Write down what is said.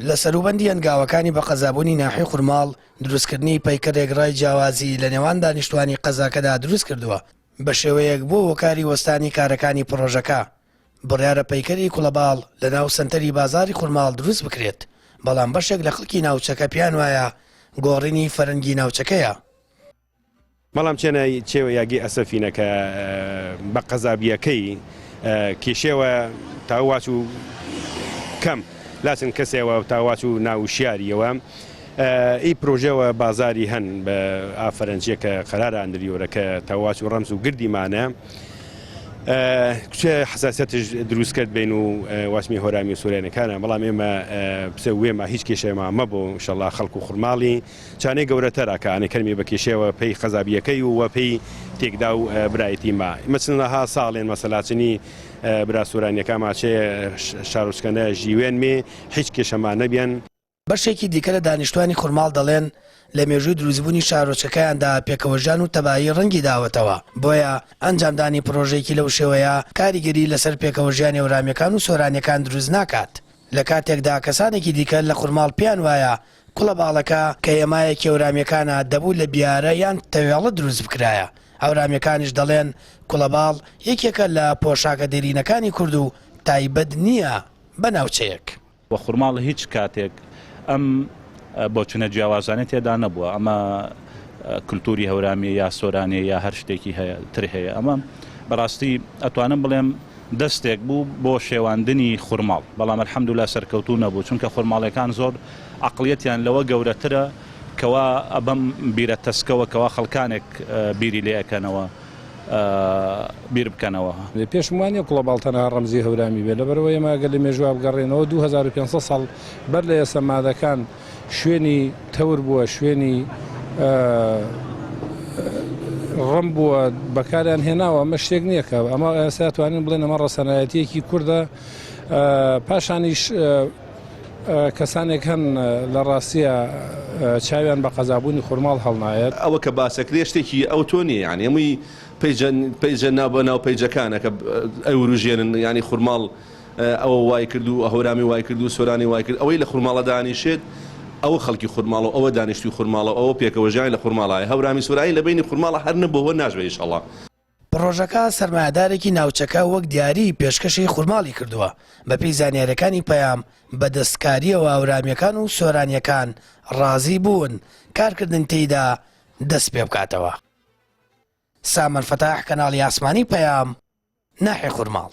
لە سەروبەندی هەنگاوەکانی بە قەزابوونی ناحی خورماڵ دروستکردنی پەیکەرێک ڕای جیاوازی لە نێوان دانیشتوانی قەزاکەدا دروست کردووە بە شێوەیەک بۆ هۆکاری وەستانی کارەکانی پرۆژەکە. بڕیارە پەیکەری کوڵەباڵ لە ناو سنتەری بازاری خورماڵ دروست بکرێت، بەڵام بەشێک لە خەڵکی ناوچەکە پیان وایە گۆڕینی فەرەنگی ناوچەکەیە. بەڵام چێوە یاگی ئەسەفینەکە بە قەزابیەکەی کێشێوە تاواچ و کەم لاسن کەسێەوە تاواچ و ناوشیاریەوە ئی پرۆژێەوە بازاری هەن بە ئافرەنجیەکە قەرارە ئەندریۆرەکە تاواچ و ڕەمز و گردیمانە کوچە حساسەتش دروست کرد بین و واسمی هۆرامی و سورێنەکانە. بەڵام ئێمە وێمە هیچ کێشێمە مەبوو ئینشەڵڵا خەڵک و خورماڵی چانەی گەورەتەرەکە ئەنە کەرمی بە کێشێەوە پێی قەزابیەکەی و وە پێی تێکدا و برایەتی ما مەچنەها ساڵێن مەسەلاچنی برا سوورانیەکە ماچێ شارۆچکەنە ژیوێن مێ هیچ کێشەمان نەبیان. بەشێکی دیکە لە دانیشتوانی خورماڵ دەڵێن لە مێژووی دروستبوونی شارۆچەکەیاندا پێکەوەژان و تەبایی ڕەنگی داوەتەوە، بۆیە ئەنجامدانی پرۆژێکی لەو شێوەیە کاریگەری لەسەر پێکەوەژیانی هەورامەکان و سۆرانیەکان دروست ناکات. لە کاتێکدا کەسانێکی دیکە لە خورماڵ پیان وایە کوڵە باڵەکە کە هێمایەکی هەورامەکانە دەبوو لە بیارە یان تەوێڵە دروست بکرایە. هەورامەکانیش دەڵێن کوڵەباڵ یەکێکە لە پۆشاکە دێرینەکانی کورد و تایبەت نییە بە ناوچەیەک. وە خورماڵ هیچ کاتێک ئەم بۆچونە جیاوازانە تێدا نەبووە، ئەمە کولتوری هەورامی یا سۆرانێ یا هەر شتێکی تر هەیە. ئەمە بەڕاستی ئەتوانم بڵێم دەستێک بوو بۆ شێواندنی خورماڵ، بەڵام الحەمدوللا سەرکەوتوو نەبوو، چونکە خورماڵەکان زۆر عەقڵیەتیان لەوە گەورەترە کەوا ئەبەم بیرە تەسکەوە کەوا خەڵکانێک بیری لێ ئەکەنەوە بیر بکەنەوە. پێشم وانە کوڵەباڵ تەنها ڕەمزی هەورامی بێت، لەبەرەوە ئێمە ئەگەر لە مێژووا بگەڕێنەوە 2500 ساڵ بەر لە ئێستا مادەکان شوێنی تەور بووە، شوێنی ڕەم بووە، بەکاریان هێناوە. ئەمە شتێک نییە کە ئەمە ئێستا توانین بڵێن ئەمە ڕەسەنایەتیەکی کووردە. پاشانیش کەسانێک هەن لە ڕاستیە چاویان بە قەزابوونی خورماڵ هەڵنایەت. ئەوە کە باسەکرێ شتێکی ئەو تۆ نیە، یعنی ئەمووی پەیجە ناو بە ناو پەیجەکانە کە ئەوروژێنن، ینی خورماڵ ئەوە وای کرد و هەورامی وای کرد و سۆرانی وای کرد. ئەوەی لە خورماڵە دانیشێت ئەوە خەڵکی خورماڵە، ئەوە دانیشتوی خورماڵە، ئەوە پێکەوەژیانی لە خورماڵایە. هەورامی سوورایی لە بینی خورماڵە هەر نەبووە ناژبێ ئینشەڵڵا. پرۆژەکە سەرمایەدارێکی ناوچەکە وەک دیاری پێشکەشی خورماڵی کردووە بەپێی زانیاریەکانی پەیام بە دەستکاریەوە هەورامەکان و سۆرانیەکان ڕازی بوون کارکردن تێیدا دەست پێ بکاتەوە. سامان فەتاح، کەناڵی ئاسمانی پەیام، ناحی خورماڵ.